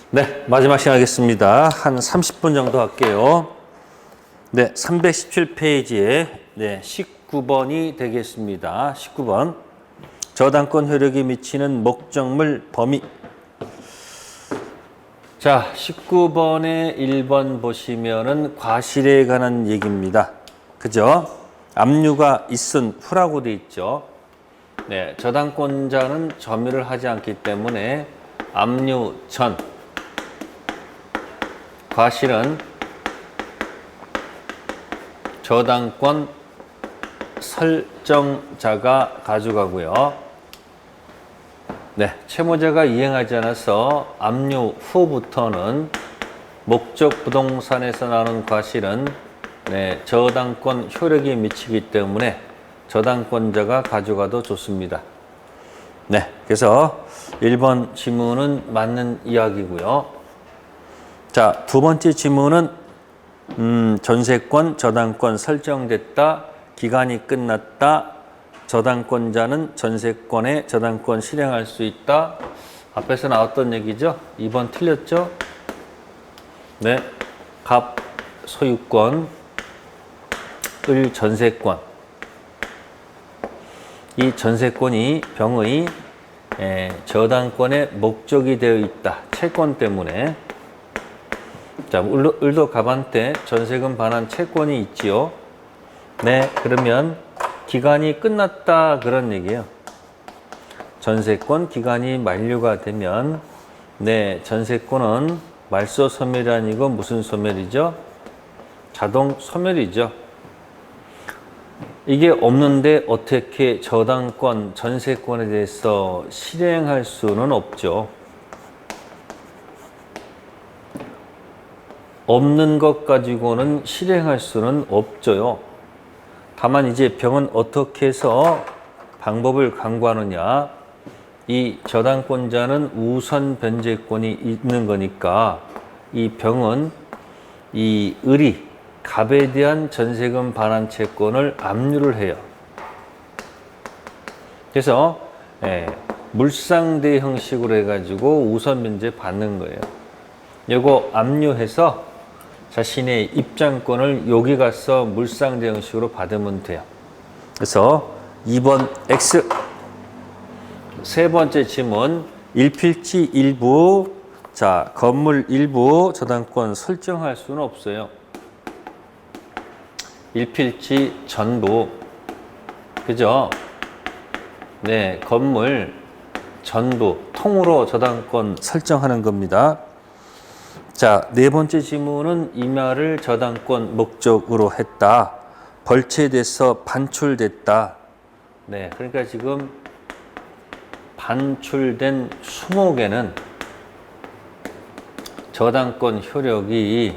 네, 마지막 시간 하겠습니다. 한 30분 정도 할게요. 네, 317페이지에 19번이 되겠습니다. 19번. 저당권 효력이 미치는 목적물 범위. 자, 19번에 1번 보시면은 과실에 관한 얘기입니다. 그죠? 압류가 있은 후라고 돼 있죠. 네, 저당권자는 점유를 하지 않기 때문에 압류 전 과실은 저당권 설정자가 가져가고요. 네, 채무자가 이행하지 않아서 압류 후부터는 목적 부동산에서 나오는 과실은 저당권 효력이 미치기 때문에 저당권자가 가져가도 좋습니다. 네, 그래서 1번 지문은 맞는 이야기고요. 자, 두 번째 지문은 전세권, 저당권 설정됐다, 기간이 끝났다, 저당권자는 전세권에 저당권 실행할 수 있다. 앞에서 나왔던 얘기죠. 2번 틀렸죠? 네, 갑 소유권, 을 전세권. 이 전세권이 병의 저당권의 목적이 되어 있다. 채권 때문에. 자, 을도 갑한테 전세금 반환 채권이 있지요. 네, 그러면 기간이 끝났다 그런 얘기예요. 전세권 기간이 만료가 되면 전세권은 말소 소멸이 아니고 무슨 소멸이죠? 자동 소멸이죠. 이게 없는데 어떻게 저당권, 전세권에 대해서 실행할 수는 없죠. 없는 것 가지고는 실행할 수는 없죠요. 다만 이제 병은 어떻게 해서 방법을 강구하느냐. 이 저당권자는 우선 변제권이 있는 거니까 이 병은 이 을이 갑에 대한 전세금 반환 채권을 압류를 해요. 그래서 물상대 형식으로 해가지고 우선 변제 받는 거예요. 요거 압류해서 자신의 입장권을 여기 가서 물상대 형식으로 받으면 돼요. 그래서 2번 X. 세 번째 질문. 일필지 일부. 자, 건물 일부 저당권 설정할 수는 없어요. 일필지 전부. 그죠? 네, 건물 전부 통으로 저당권 설정하는 겁니다. 자, 네 번째 지문은 이 말을 저당권 목적으로 했다. 벌채돼서 반출됐다. 네, 그러니까 지금 반출된 20개는 저당권 효력이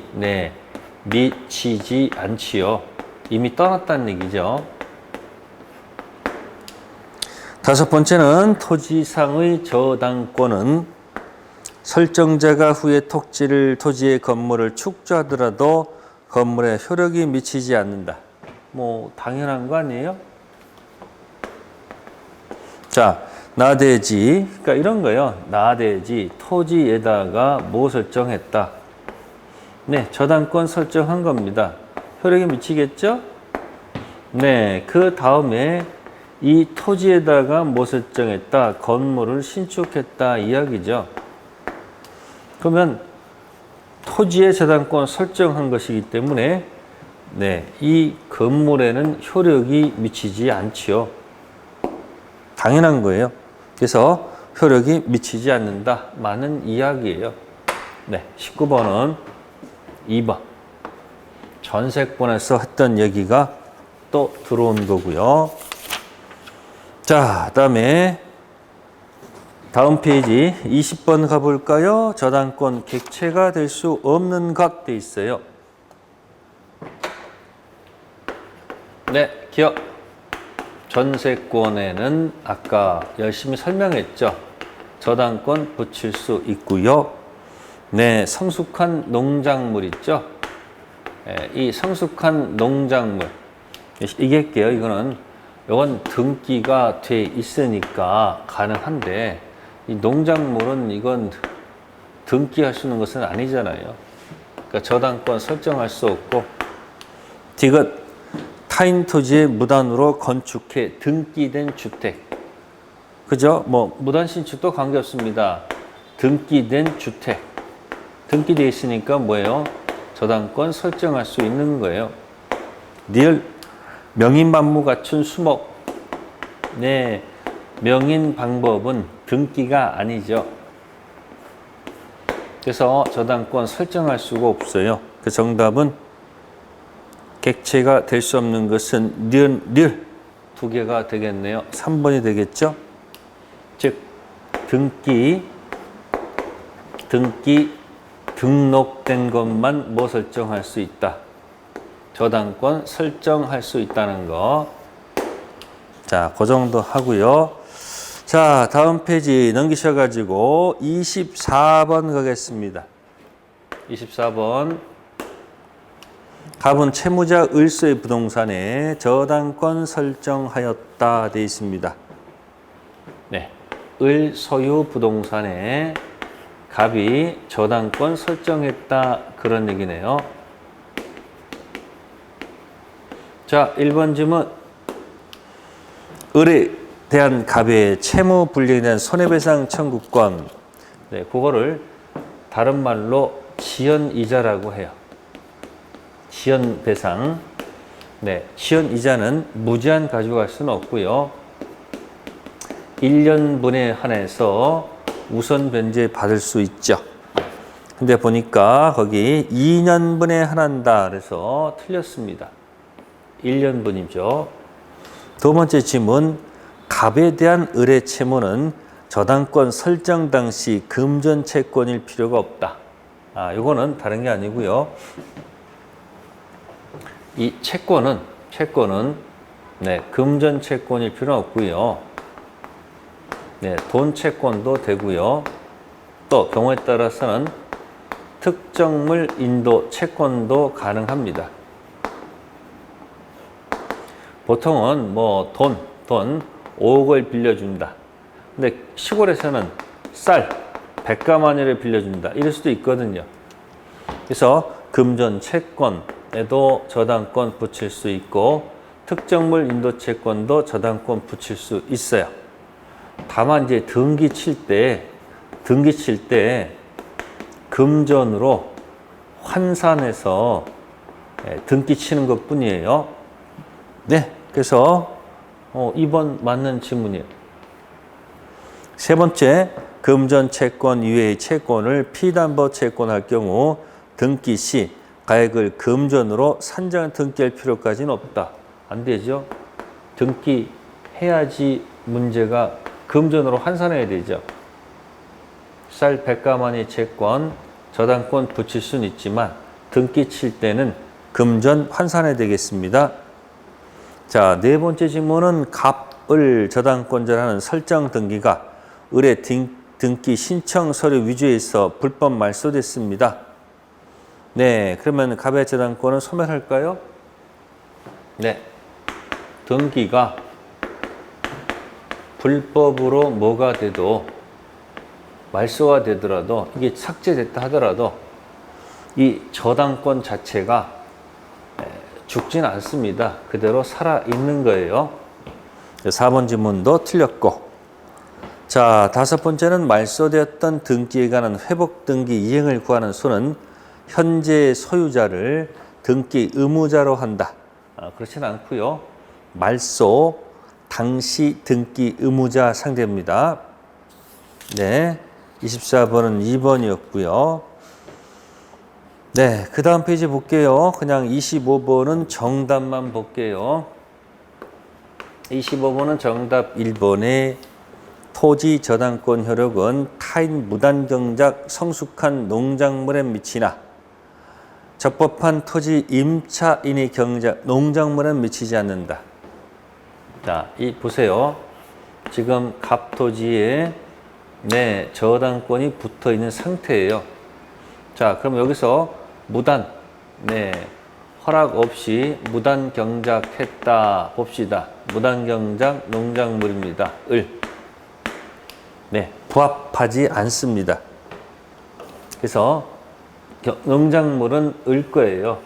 미치지 않지요. 이미 떠났다는 얘기죠. 다섯 번째는 토지상의 저당권은 설정자가 후에 토지의 건물을 축조하더라도 건물에 효력이 미치지 않는다. 뭐 당연한 거 아니에요? 자, 나대지. 그러니까 이런 거예요. 나대지. 토지에다가 뭐 설정했다. 네, 저당권 설정한 겁니다. 효력이 미치겠죠? 네, 그 다음에 이 토지에다가 뭐 설정했다? 건물을 신축했다 이야기죠. 그러면 토지의 저당권 설정한 것이기 때문에 이 건물에는 효력이 미치지 않지요. 당연한 거예요. 그래서 효력이 미치지 않는다. 많은 이야기예요. 네, 19번은 2번. 전세권에서 했던 얘기가 또 들어온 거고요. 자, 그다음에 다음 페이지 20번 가볼까요? 저당권 객체가 될 수 없는 것 돼 있어요. 네, 기억. 전세권에는 아까 열심히 설명했죠. 저당권 붙일 수 있고요. 네, 성숙한 농작물 있죠. 이 성숙한 농작물 얘기할게요. 이건 등기가 돼 있으니까 가능한데 이 농작물은 이건 등기할 수 있는 것은 아니잖아요. 그러니까 저당권 설정할 수 없고, 디귿 타인 토지에 무단으로 건축해 등기된 주택. 그죠? 뭐 무단 신축도 관계없습니다. 등기된 주택. 등기되어 있으니까 뭐예요? 저당권 설정할 수 있는 거예요. 리을 명인 만무 갖춘 수목. 네, 명인 방법은 등기가 아니죠. 그래서 저당권 설정할 수가 없어요. 그 정답은 객체가 될 수 없는 것은 리을 두 개가 되겠네요. 3번이 되겠죠? 즉 등기 등록된 것만 뭐 설정할 수 있다. 저당권 설정할 수 있다는 거. 자, 그 정도 하고요. 자, 다음 페이지 넘기셔가지고 24번 가겠습니다. 24번. 갑은 채무자 을소의 부동산에 저당권 설정하였다 되어 있습니다. 네, 을 소유 부동산에 갑이 저당권 설정했다 그런 얘기네요. 자, 1번 질문. 을에 대한 갑의 채무 불이익에 대한 손해배상 청구권. 네, 그거를 다른 말로 지연이자라고 해요. 지연배상. 네, 지연이자는 무제한 가져갈 수는 없고요. 1년분에 한해서 우선 변제 받을 수 있죠. 근데 보니까 거기 2년분에 한한다 그래서 틀렸습니다. 1년분이죠. 두 번째 질문. 갑에 대한 을의 채무는 저당권 설정 당시 금전 채권일 필요가 없다. 요거는 다른 게 아니고요. 이 채권은 네, 금전 채권일 필요는 없고요. 네, 돈 채권도 되고요. 또 경우에 따라서는 특정물 인도 채권도 가능합니다. 보통은 뭐 돈 5억을 빌려준다. 근데 시골에서는 쌀 100가마니를 빌려준다. 이럴 수도 있거든요. 그래서 금전 채권에도 저당권 붙일 수 있고 특정물 인도 채권도 저당권 붙일 수 있어요. 다만 이제 등기 칠 때 금전으로 환산해서 등기 치는 것 뿐이에요. 네, 그래서 2번 맞는 질문이에요. 세 번째, 금전 채권 이외의 채권을 피담보 채권할 경우 등기 시 가액을 금전으로 산정 등기할 필요까지는 없다. 안 되죠. 등기해야지 문제가 금전으로 환산해야 되죠. 쌀 100가마니 채권 저당권 붙일 수는 있지만 등기 칠 때는 금전 환산해야 되겠습니다. 자, 네 번째 질문은 갑을 저당권자라는 설정 등기가 을의 등기 신청 서류 위조에서 불법 말소됐습니다. 네, 그러면 갑의 저당권은 소멸할까요? 네, 등기가 불법으로 뭐가 돼도 말소가 되더라도 이게 삭제됐다 하더라도 이 저당권 자체가 죽지는 않습니다. 그대로 살아있는 거예요. 4번 질문도 틀렸고. 자, 다섯 번째는 말소되었던 등기에 관한 회복 등기 이행을 구하는 소는 현재 소유자를 등기 의무자로 한다. 그렇지는 않고요. 말소 당시 등기 의무자 상대입니다. 네, 24번은 2번이었고요. 네, 그 다음 페이지 볼게요. 그냥 25번은 정답만 볼게요. 25번은 정답 1번에 토지 저당권 효력은 타인 무단경작 성숙한 농작물에 미치나 적법한 토지 임차인의 경작 농작물에 미치지 않는다. 자, 이 보세요. 지금 갑토지에 네, 저당권이 붙어 있는 상태예요. 자, 그럼 여기서 무단, 네, 허락 없이 무단 경작했다 봅시다. 무단 경작 농작물입니다. 을. 네, 부합하지 않습니다. 그래서 농작물은 을 거예요.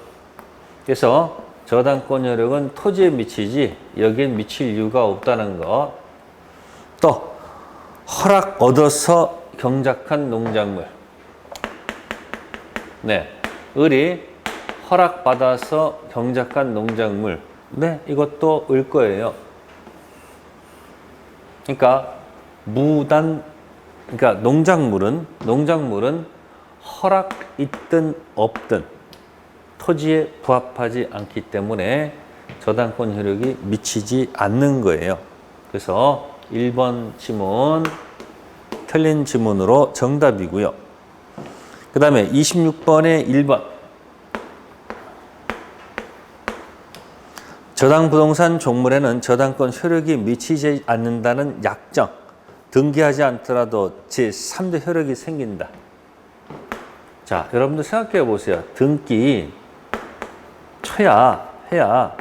그래서 저당권 효력은 토지에 미치지 여기엔 미칠 이유가 없다는 것. 또 허락 얻어서 경작한 농작물. 네, 을이 허락받아서 경작한 농작물. 네, 이것도 을 거예요. 그러니까 그러니까 농작물은 허락 있든 없든 토지에 부합하지 않기 때문에 저당권 효력이 미치지 않는 거예요. 그래서 1번 지문 틀린 지문으로 정답이고요. 그 다음에 26번에 1번. 저당부동산 종물에는 저당권 효력이 미치지 않는다는 약정, 등기하지 않더라도 제3대 효력이 생긴다. 자, 여러분들 생각해 보세요. 등기 해야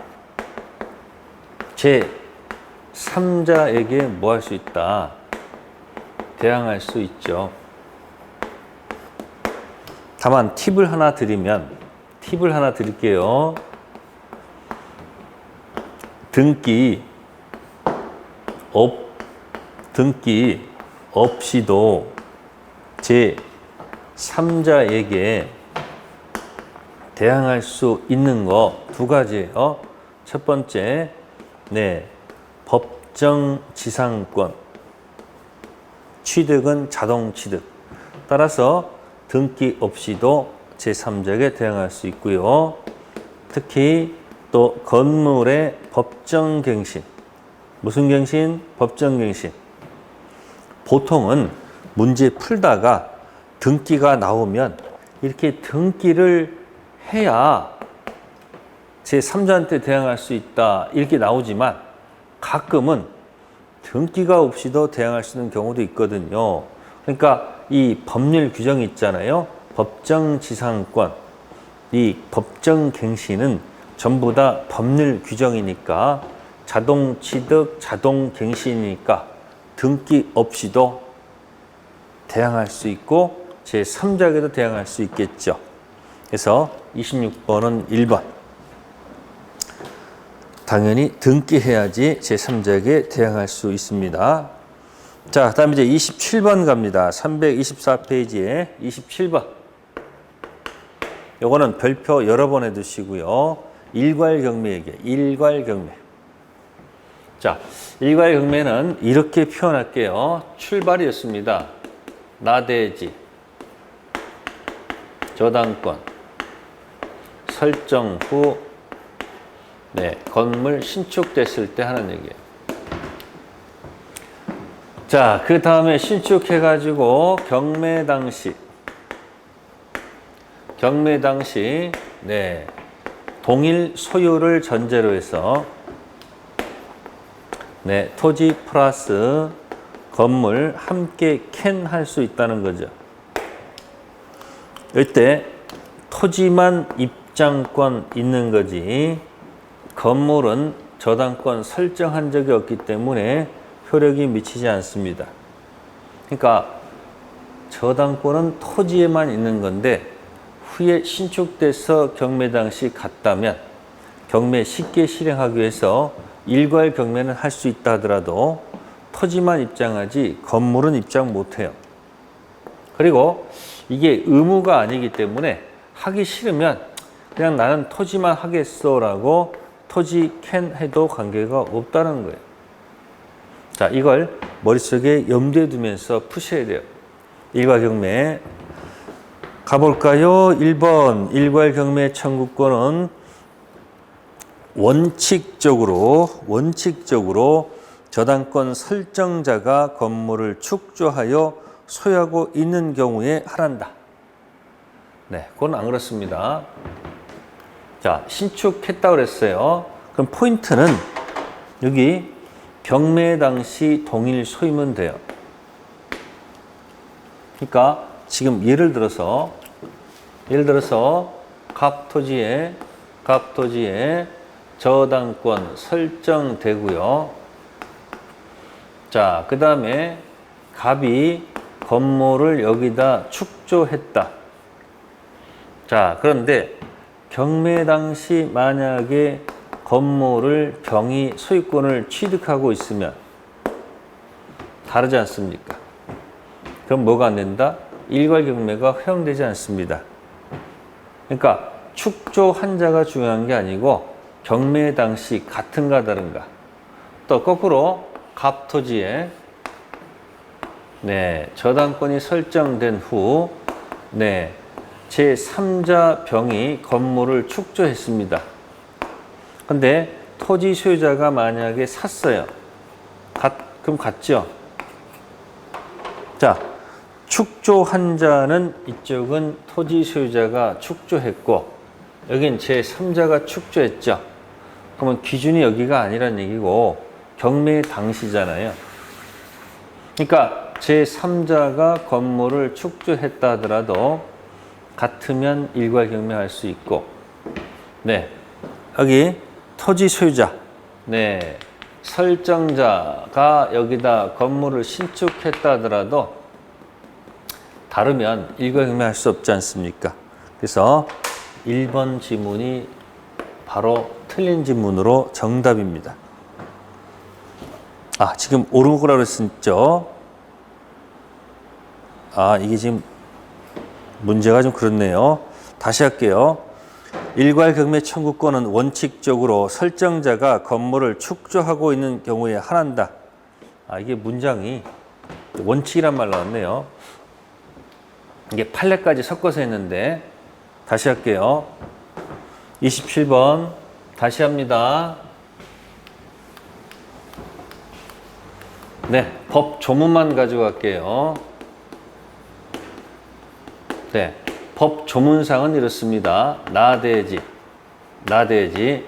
제3자에게 뭐 할 수 있다? 대항할 수 있죠. 다만 팁을 하나 드릴게요. 등기 없이도 제3자에게 대항할 수 있는 거 두 가지예요. 첫 번째, 네, 법정지상권, 취득은 자동취득. 따라서 등기 없이도 제3자에게 대항할 수 있고요. 특히 또 건물의 법정갱신. 무슨 갱신? 법정갱신. 보통은 문제 풀다가 등기가 나오면 이렇게 등기를 해야 제3자한테 대항할 수 있다 이렇게 나오지만 가끔은 등기가 없이도 대항할 수 있는 경우도 있거든요. 그러니까 이 법률 규정이 있잖아요. 법정지상권, 이 법정갱신은 전부 다 법률 규정이니까 자동취득, 자동갱신이니까 등기 없이도 대항할 수 있고 제3자에게도 대항할 수 있겠죠. 그래서 26번은 1번. 당연히 등기해야지 제3자에게 대항할 수 있습니다. 자, 다음 이제 27번 갑니다. 324페이지에 27번. 요거는 별표 여러 번 해두시고요. 일괄경매에게, 일괄경매. 자, 일괄경매는 이렇게 표현할게요. 출발이었습니다. 나대지, 저당권, 설정 후, 네, 건물 신축됐을 때 하는 얘기예요. 자, 그 다음에 신축해가지고 경매 당시, 네, 동일 소유를 전제로 해서, 네, 토지 플러스 건물 함께 캔할 수 있다는 거죠. 이때 토지만 입장권 있는 거지, 건물은 저당권 설정한 적이 없기 때문에 효력이 미치지 않습니다. 그러니까 저당권은 토지에만 있는 건데 후에 신축돼서 경매 당시 갔다면 경매 쉽게 실행하기 위해서 일괄 경매는 할 수 있다 하더라도 토지만 입장하지 건물은 입장 못해요. 그리고 이게 의무가 아니기 때문에 하기 싫으면 그냥 나는 토지만 하겠어라고 토지 캔 해도 관계가 없다는 거예요. 자, 이걸 머릿속에 염두에 두면서 푸셔야 돼요. 일괄경매 가볼까요? 1번 일괄경매 청구권은 원칙적으로 저당권 설정자가 건물을 축조하여 소유하고 있는 경우에 하란다. 네, 그건 안 그렇습니다. 자, 신축했다고 그랬어요. 그럼 포인트는 여기 경매 당시 동일 소유면 돼요. 그러니까 지금 예를 들어서 갑토지에 저당권 설정되고요. 자, 그 다음에 갑이 건물을 여기다 축조했다. 자, 그런데 경매 당시 만약에 건물을 병이 소유권을 취득하고 있으면 다르지 않습니까? 그럼 뭐가 안 된다? 일괄 경매가 허용되지 않습니다. 그러니까 축조 한자가 중요한 게 아니고 경매 당시 같은가 다른가. 또 거꾸로 갑토지에 저당권이 설정된 후 제3자 병이 건물을 축조했습니다. 근데 토지 소유자가 만약에 샀어요. 그럼 같죠? 자, 축조 한자는 이쪽은 토지 소유자가 축조했고 여긴 제3자가 축조했죠. 그러면 기준이 여기가 아니란 얘기고 경매 당시잖아요. 그러니까 제3자가 건물을 축조했다 하더라도 같으면 일괄 경매할 수 있고 여기 토지 소유자 설정자가 여기다 건물을 신축했다 하더라도 다르면 일괄 경매할 수 없지 않습니까? 그래서 1번 지문이 바로 틀린 지문으로 정답입니다. 지금 옳은 거라고 했었죠? 이게 지금 문제가 좀 그렇네요. 다시 할게요. 일괄 경매 청구권은 원칙적으로 설정자가 건물을 축조하고 있는 경우에 한한다. 이게 문장이 원칙이란 말 나왔네요. 이게 판례까지 섞어서 했는데 다시 할게요. 27번 다시 합니다. 법 조문만 가져갈게요. 법 조문상은 이렇습니다. 나대지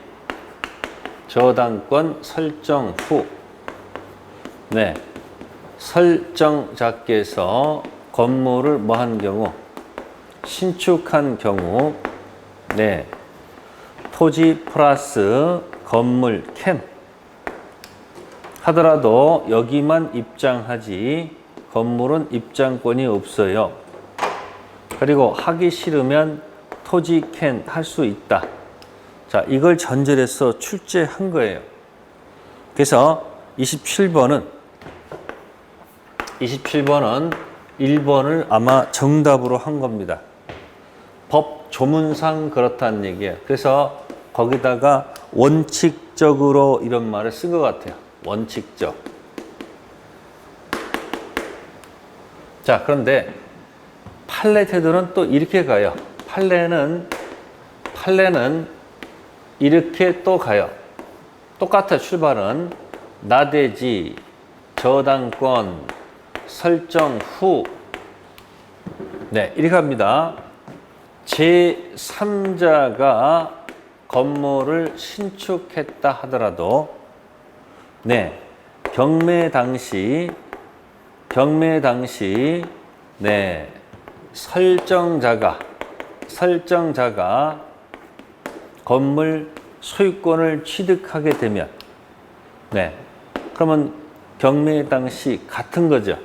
저당권 설정 후 설정자께서 건물을 한 경우 신축한 경우 토지 플러스 건물 캠 하더라도 여기만 입장하지 건물은 입장권이 없어요. 그리고 하기 싫으면 토지 캔 할 수 있다. 자, 이걸 전제해서 출제한 거예요. 그래서 27번은 1번을 아마 정답으로 한 겁니다. 법 조문상 그렇다는 얘기예요. 그래서 거기다가 원칙적으로 이런 말을 쓴 것 같아요. 원칙적. 자, 그런데 판례 태도는 또 이렇게 가요. 판례는 이렇게 또 가요. 똑같아. 출발은 나대지 저당권 설정 후 이렇게 합니다. 제3자가 건물을 신축했다 하더라도 경매 당시 설정자가 건물 소유권을 취득하게 되면 그러면 경매 당시 같은 거죠.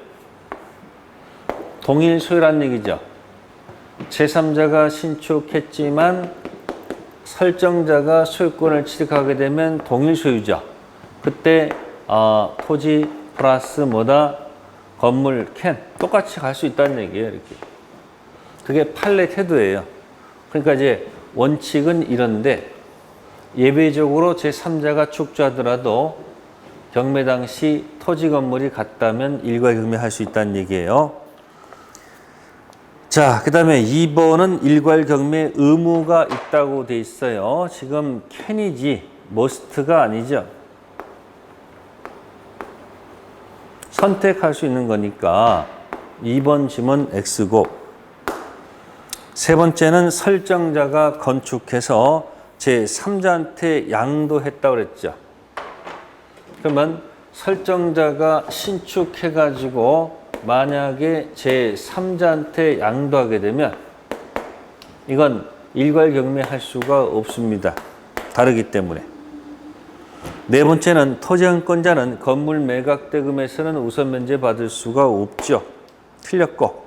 동일 소유란 얘기죠. 제3자가 신축했지만 설정자가 소유권을 취득하게 되면 동일 소유죠. 그때 토지 플러스 건물 캔 똑같이 갈 수 있다는 얘기예요. 이렇게. 그게 판례 태도예요. 그러니까 이제 원칙은 이런데 예외적으로 제3자가 축조하더라도 경매 당시 토지 건물이 같다면 일괄 경매할 수 있다는 얘기예요. 자, 그 다음에 2번은 일괄 경매 의무가 있다고 돼 있어요. 지금 캔이지 머스트가 아니죠. 선택할 수 있는 거니까 2번 지문 X고, 세 번째는 설정자가 건축해서 제3자한테 양도했다고 그랬죠. 그러면 설정자가 신축해가지고 만약에 제3자한테 양도하게 되면 이건 일괄 경매할 수가 없습니다. 다르기 때문에. 네 번째는 토지양권자는 건물 매각 대금에서는 우선 면제 받을 수가 없죠. 틀렸고.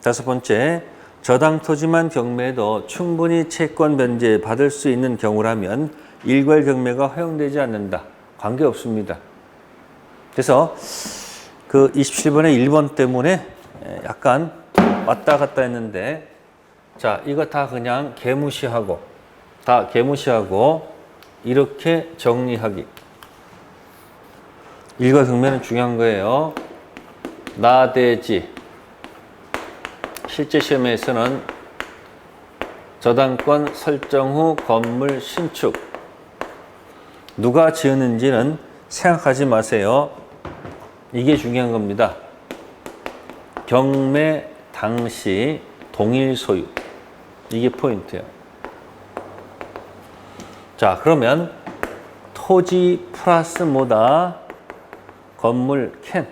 다섯 번째, 저당 토지만 경매해도 충분히 채권 변제 받을 수 있는 경우라면 일괄 경매가 허용되지 않는다. 관계없습니다. 그래서 그 27번의 1번 때문에 약간 왔다 갔다 했는데, 자, 이거 다 그냥 개무시하고 이렇게 정리하기. 일괄 경매는 중요한 거예요. 나대지. 실제 시험에서는 저당권 설정 후 건물 신축. 누가 지었는지는 생각하지 마세요. 이게 중요한 겁니다. 경매 당시 동일 소유. 이게 포인트예요. 자, 그러면 토지 플러스 뭐다? 건물 캔.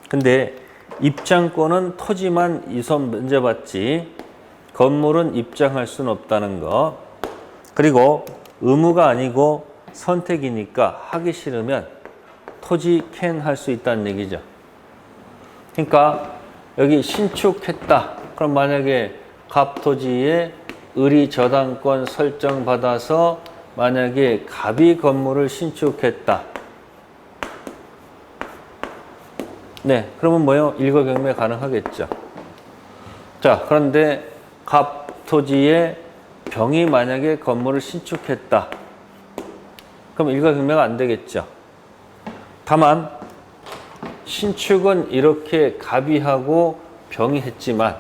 근데 입장권은 토지만 이선 면제받지 건물은 입장할 수는 없다는 거. 그리고 의무가 아니고 선택이니까 하기 싫으면 토지 캔 할 수 있다는 얘기죠. 그러니까 여기 신축했다. 그럼 만약에 갑토지에 을이 저당권 설정 받아서 만약에 갑이 건물을 신축했다. 네, 그러면 뭐요? 일괄 경매 가능하겠죠. 자, 그런데 갑토지에 병이 만약에 건물을 신축했다. 그럼 일괄 경매가 안 되겠죠. 다만 신축은 이렇게 갑이 하고 병이 했지만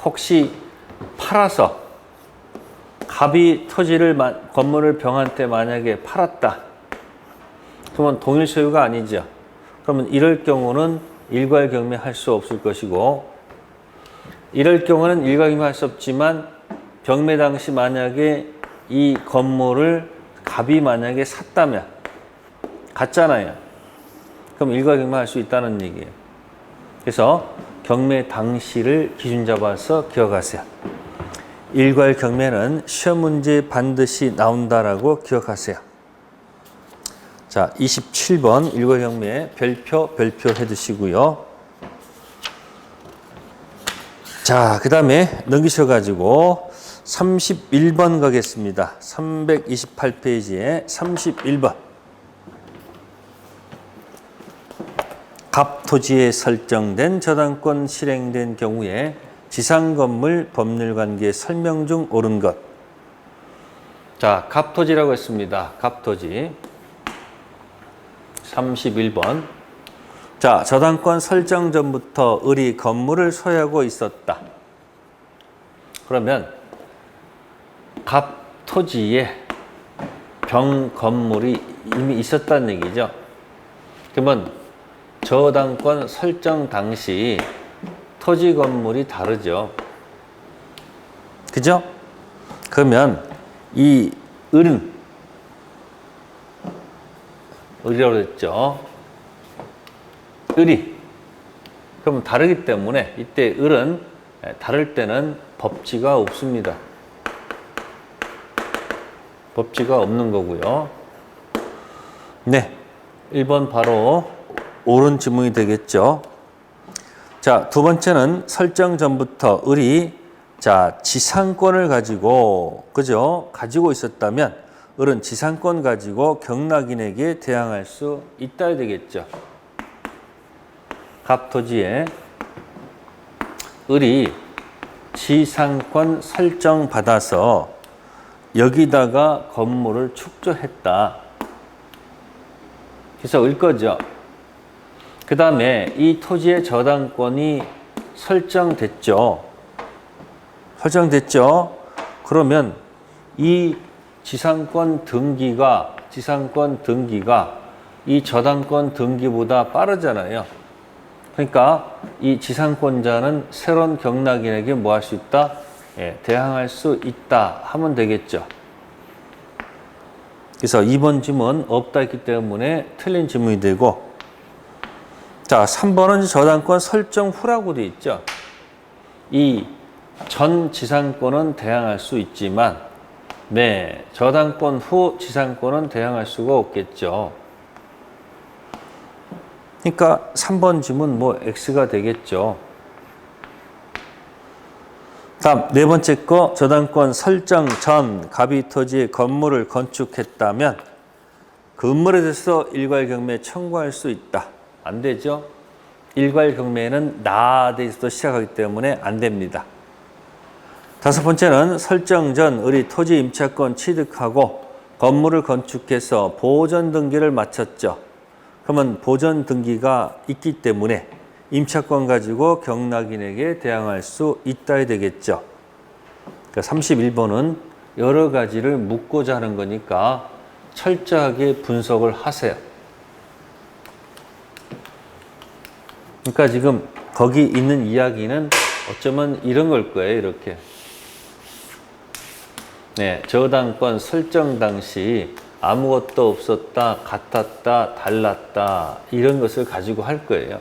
혹시 팔아서 갑이 건물을 병한테 만약에 팔았다. 그러면 동일 소유가 아니죠. 그러면 이럴 경우는 일괄 경매 할 수 없을 것이고, 이럴 경우는 일괄 경매 할 수 없지만 경매 당시 만약에 이 건물을 갑이 만약에 샀다면, 갔잖아요. 그럼 일괄 경매 할 수 있다는 얘기예요. 그래서 경매 당시를 기준 잡아서 기억하세요. 일괄 경매는 시험 문제 반드시 나온다라고 기억하세요. 자, 27번 일괄 경매 별표 해두시고요. 자, 그 다음에 넘기셔가지고 31번 가겠습니다. 328페이지에 31번. 갑토지에 설정된 저당권 실행된 경우에 지상건물 법률관계 설명 중 옳은 것. 자, 갑토지라고 했습니다. 갑토지. 31번. 자, 저당권 설정 전부터 을이 건물을 소유하고 있었다. 그러면 갑토지에 병 건물이 이미 있었다는 얘기죠. 그러면 저당권 설정 당시 토지 건물이 다르죠. 그죠? 그러면 이 을은 을이라고 했죠. 을이. 그럼 다르기 때문에 이때 을은 다를 때는 법지가 없습니다. 법지가 없는 거고요. 네. 1번 바로 옳은 지문이 되겠죠. 자, 두 번째는 설정 전부터 을이 지상권을 가지고, 그죠? 가지고 있었다면 을은 지상권 가지고 경락인에게 대항할 수 있다 되겠죠. 갑토지에 을이 지상권 설정 받아서 여기다가 건물을 축조했다. 그래서 을 거죠. 그 다음에 이 토지의 저당권이 설정됐죠. 그러면 이 지상권 등기가 이 저당권 등기보다 빠르잖아요. 그러니까 이 지상권자는 새로운 경락인에게 뭐 할 수 있다? 대항할 수 있다 하면 되겠죠. 그래서 2번 지문 없다 했기 때문에 틀린 지문이 되고, 자, 3번은 저당권 설정 후라고 되어 있죠. 이 전 지상권은 대항할 수 있지만, 네, 저당권 후 지상권은 대항할 수가 없겠죠. 그러니까 3번 지문 뭐 X가 되겠죠. 다음 네 번째 거, 저당권 설정 전 갑이 토지에 건물을 건축했다면 건물에 대해서 일괄경매 청구할 수 있다. 안 되죠? 일괄경매는 나대에서도 시작하기 때문에 안 됩니다. 다섯 번째는 설정 전 을이 토지 임차권 취득하고 건물을 건축해서 보전 등기를 마쳤죠. 그러면 보전 등기가 있기 때문에 임차권 가지고 경락인에게 대항할 수 있다야 되겠죠. 그러니까 31번은 여러 가지를 묻고자 하는 거니까 철저하게 분석을 하세요. 그러니까 지금 거기 있는 이야기는 어쩌면 이런 걸 거예요. 이렇게. 네, 저당권 설정 당시 아무것도 없었다, 같았다, 달랐다 이런 것을 가지고 할 거예요.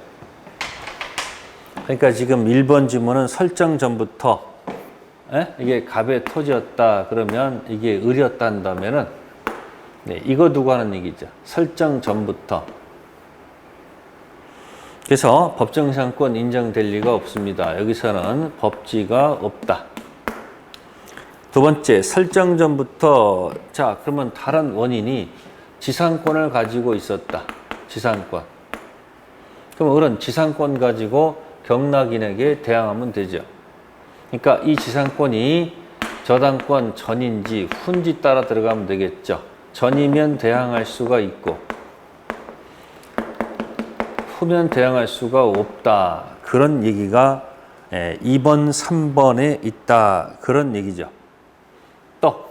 그러니까 지금 1번 지문은 설정 전부터 이게 갑의 토지였다 그러면 이게 을이었다 한다면은 네, 이거 두고 하는 얘기죠. 설정 전부터. 그래서 법정지상권 인정될 리가 없습니다. 여기서는 법지가 없다. 두 번째, 설정 전부터 자 그러면 다른 원인이 지상권을 가지고 있었다. 지상권. 그럼 을은 지상권 가지고 경락인에게 대항하면 되죠. 그러니까 이 지상권이 저당권 전인지 후인지 따라 들어가면 되겠죠. 전이면 대항할 수가 있고 후면 대항할 수가 없다. 그런 얘기가 2번, 3번에 있다. 그런 얘기죠. 또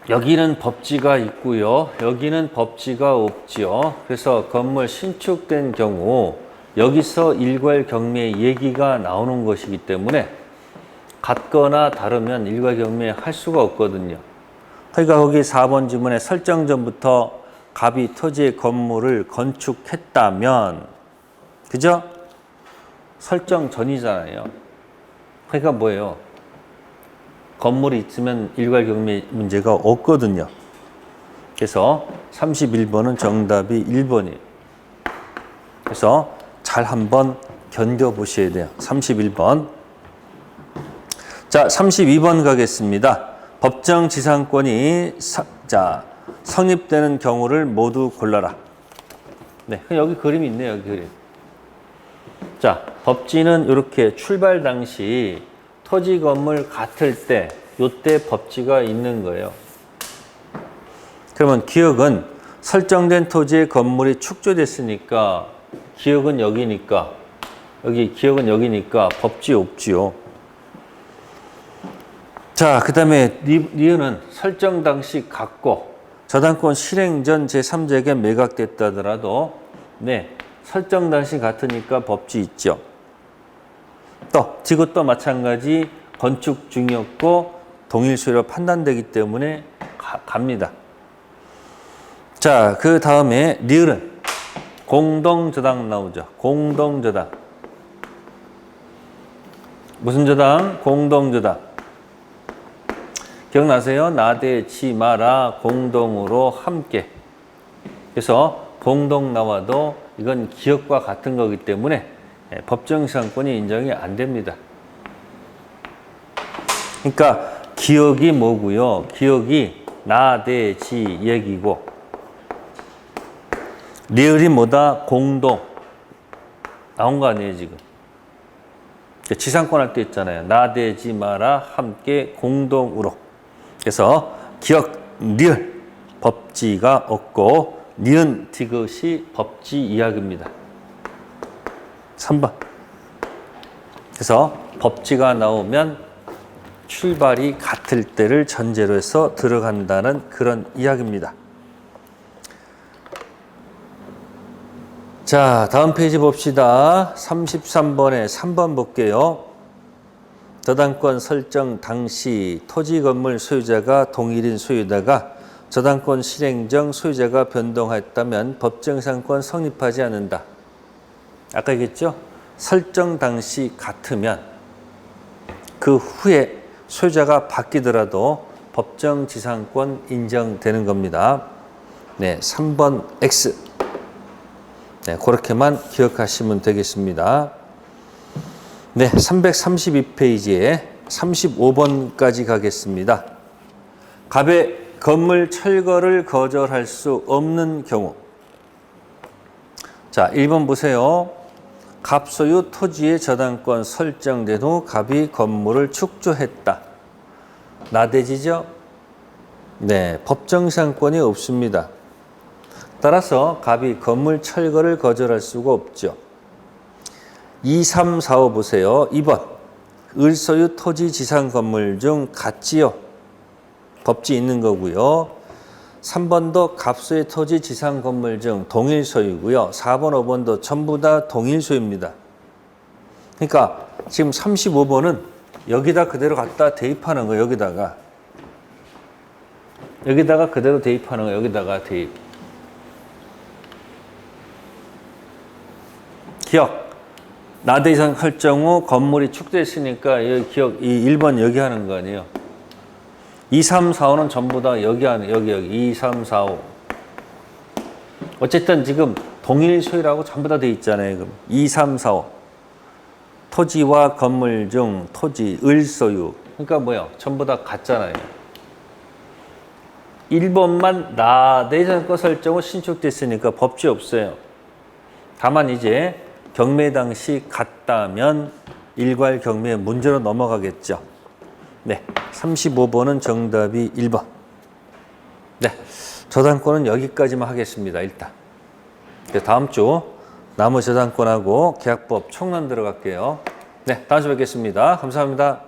여기는 법지가 있고요. 여기는 법지가 없지요. 그래서 건물 신축된 경우 여기서 일괄경매 얘기가 나오는 것이기 때문에 같거나 다르면 일괄경매 할 수가 없거든요. 그러니까 거기 4번 지문에 설정 전부터 갑이 토지의 건물을 건축했다면 그죠? 설정 전이잖아요. 그러니까 뭐예요? 건물이 있으면 일괄경매 문제가 없거든요. 그래서 31번은 정답이 1번이에요. 그래서 잘 한번 견뎌보셔야 돼요. 31번. 자, 32번 가겠습니다. 법정 지상권이 성립되는 경우를 모두 골라라. 네, 여기 그림이 있네요. 여기 그림. 자, 법지는 이렇게 출발 당시 토지 건물 같을 때 요때 법지가 있는 거예요. 그러면 기억은 설정된 토지의 건물이 축조됐으니까 기억은 여기니까 여기 기억은 여기니까 법지 없지요. 자, 그 다음에 니은은 설정 당시 같고 저당권 실행 전 제3자에게 매각됐다 하더라도 네, 설정 당시 같으니까 법지 있죠. 또 이것도 마찬가지 건축 중이었고 동일 소유로 판단되기 때문에 갑니다. 자, 그 다음에 리을은 공동저당 나오죠. 공동저당. 무슨 저당? 공동저당. 기억나세요? 나대지 마라 공동으로 함께. 그래서 공동 나와도 이건 기억과 같은 거기 때문에 법정지상권이 인정이 안 됩니다. 그러니까 기억이 뭐고요? 기억이 나대지 얘기고 리을이 뭐다? 공동. 나온 거 아니에요 지금. 지상권 할 때 있잖아요. 나대지 마라 함께 공동으로. 그래서 기억 리을 법지가 없고 니은 디귿이 법지 이야기입니다. 3번. 그래서 법지가 나오면 출발이 같을 때를 전제로 해서 들어간다는 그런 이야기입니다. 자, 다음 페이지 봅시다. 33번에 3번 볼게요. 저당권 설정 당시 토지 건물 소유자가 동일인 소유다가 저당권 실행 전 소유자가 변동하였다면 법정지상권 성립하지 않는다. 아까 얘기했죠? 설정 당시 같으면 그 후에 소유자가 바뀌더라도 법정지상권 인정되는 겁니다. 네, 3번 X. 네, 그렇게만 기억하시면 되겠습니다. 네, 332페이지에 35번까지 가겠습니다. 갑의 건물 철거를 거절할 수 없는 경우. 자, 1번 보세요. 갑 소유 토지의 저당권 설정된 후 갑이 건물을 축조했다. 나대지죠? 네, 법정상권이 없습니다. 따라서 갑이 건물 철거를 거절할 수가 없죠. 2, 3, 4, 5 보세요. 2번. 을소유 토지 지상 건물 중 같지요. 법지 있는 거고요. 3번도 갑소의 토지 지상 건물 중 동일 소유고요. 4번, 5번도 전부 다 동일 소유입니다. 그러니까 지금 35번은 여기다 그대로 갖다 대입하는 거, 여기다가 그대로 대입하는 거, 여기다가 대입. 기억. 나대 이상 설정 후 건물이 축소했으니까 여기 기억, 이 1번 여기 하는 거 아니에요. 2, 3, 4, 5는 전부 다 여기 하는, 여기. 2, 3, 4, 5. 어쨌든 지금 동일 소유라고 전부 다 돼 있잖아요. 그럼 2, 3, 4, 5. 토지와 건물 중 토지, 을소유. 그러니까 뭐야? 전부 다 같잖아요. 1번만 나대 이상 거 설정 후 신축됐으니까 법지 없어요. 다만 이제 경매 당시 같다면 일괄 경매 문제로 넘어가겠죠. 네, 35번은 정답이 1번. 네, 저당권은 여기까지만 하겠습니다. 일단. 다음 주 나무 저당권하고 계약법 총론 들어갈게요. 네, 다음 주에 뵙겠습니다. 감사합니다.